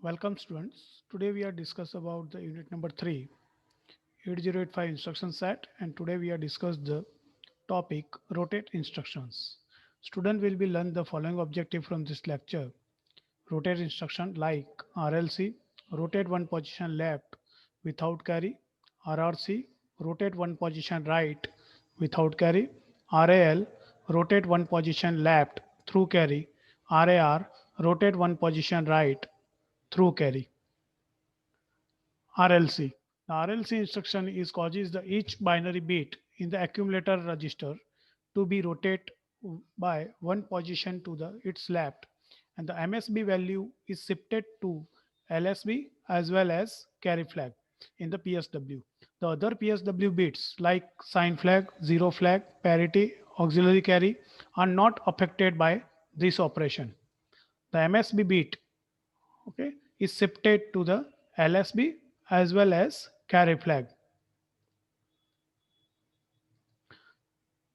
Welcome students. Today we are discuss about the unit number 3, 8085 instruction set, and today we are discuss the topic rotate instructions. Student will be learn the following objective from this lecture. Rotate instruction like RLC, rotate one position left without carry, RRC, rotate one position right without carry, RAL, rotate one position left through carry, RAR, rotate one position right through carry. RLC. The RLC instruction is causes the each binary bit in the accumulator register to be rotate by one position to the its left, and the MSB value is shifted to LSB as well as carry flag in the PSW. The other PSW bits like sign flag, zero flag, parity, auxiliary carry are not affected by this operation. The MSB bit, okay, is shifted to the LSB as well as carry flag.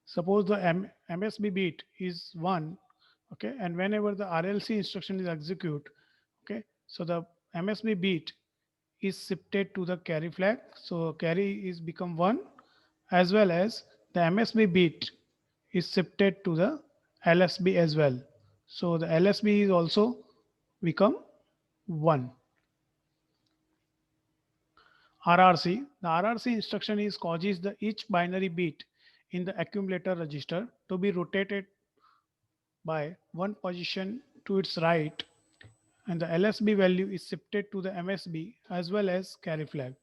Suppose the MSB bit is 1, okay, and whenever the RLC instruction is execute, okay, so the MSB bit is shifted to the carry flag, so carry is become 1, as well as the MSB bit is shifted to the LSB as well, so the LSB is also become 1. RRC. The RRC instruction is causes the each binary bit in the accumulator register to be rotated by one position to its right, and the LSB value is shifted to the MSB as well as carry flag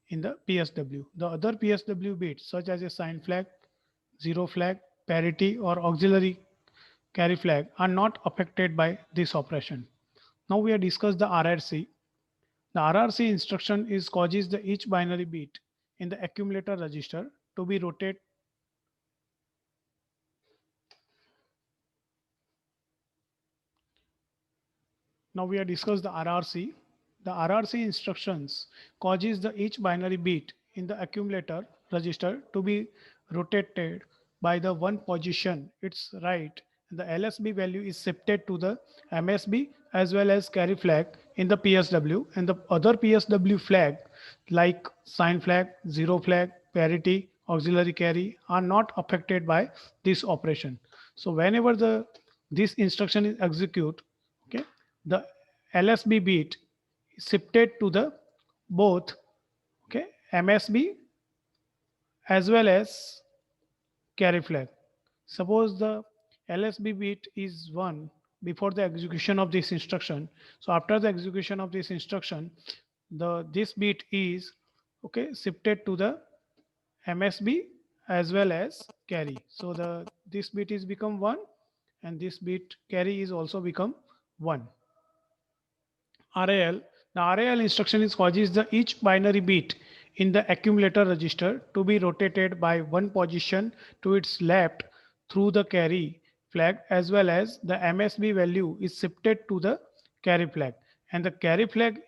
in the PSW. The other PSW bits such as a sign flag, zero flag, parity or auxiliary carry flag are not affected by this operation. Now we have discussed the RRC. The RRC instruction is causes the each binary bit in the accumulator register to be rotated. Now we have discussed the RRC. The RRC instructions causes the each binary bit in the accumulator register to be rotated by the one position its right, and the LSB value is shifted to the MSB as well as carry flag in the PSW, and the other PSW flag like sign flag, zero flag, parity, auxiliary carry are not affected by this operation. So whenever the this instruction is executed, okay, the LSB bit shifted to the both, okay, MSB as well as carry flag. Suppose the LSB bit is 1 before the execution of this instruction. So after the execution of this instruction, the this bit is, okay, shifted to the MSB as well as carry. So the this bit is become 1, and this bit carry is also become 1. RAL. The RAL instruction is causes the each binary bit in the accumulator register to be rotated by one position to its left through the carry flag, as well as the MSB value is shifted to the carry flag, and the carry flag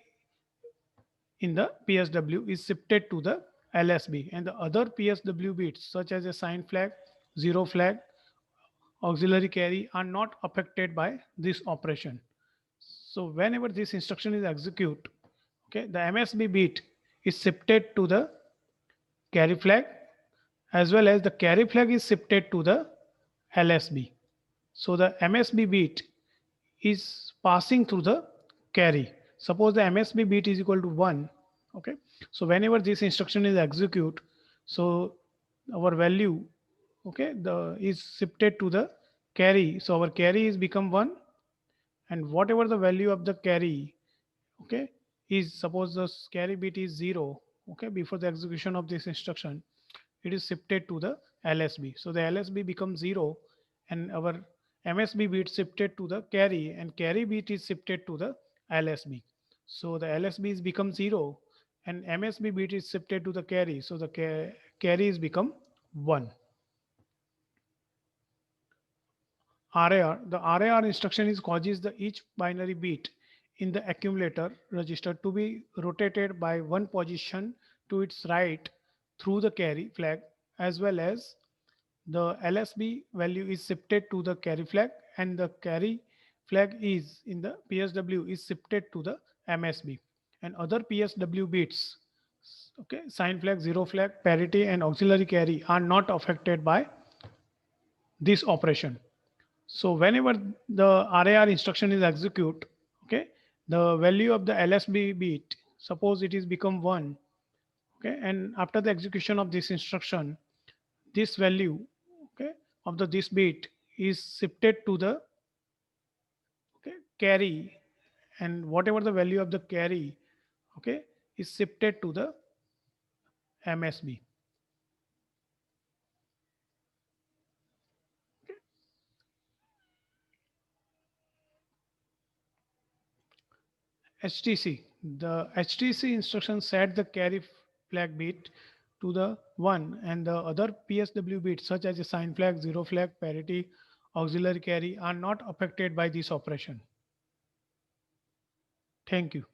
in the PSW is shifted to the LSB, and the other PSW bits such as a sign flag, zero flag, auxiliary carry are not affected by this operation. So whenever this instruction is executed, okay, the MSB bit is shifted to the carry flag, as well as the carry flag is shifted to the LSB. So the MSB bit is passing through the carry. Suppose the MSB bit is equal to 1. Okay. So whenever this instruction is executed, so our value, okay, the is shifted to the carry. So our carry is become 1, and whatever the value of the carry, okay, is suppose the carry bit is 0, okay, before the execution of this instruction, it is shifted to the LSB. So the LSB becomes 0, and our MSB bit shifted to the carry, and carry bit is shifted to the LSB. So the LSB is become 0, and MSB bit is shifted to the carry, so the carry is become 1. RAR. The RAR instruction is causes the each binary bit in the accumulator register to be rotated by one position to its right through the carry flag, as well as the LSB value is shifted to the carry flag, and the carry flag is in the PSW is shifted to the MSB, and other PSW bits, okay, sign flag, zero flag, parity, and auxiliary carry are not affected by this operation. So whenever the RAR instruction is execute, okay, the value of the LSB bit, suppose it is become 1, okay, and after the execution of this instruction, this value, okay, of the this bit is shifted to the, okay, carry, and whatever the value of the carry, okay, is shifted to the MSB. HTC. The HTC instruction set the carry flag bit to the 1, and the other PSW bits such as a sign flag, zero flag, parity, auxiliary carry are not affected by this operation. Thank you.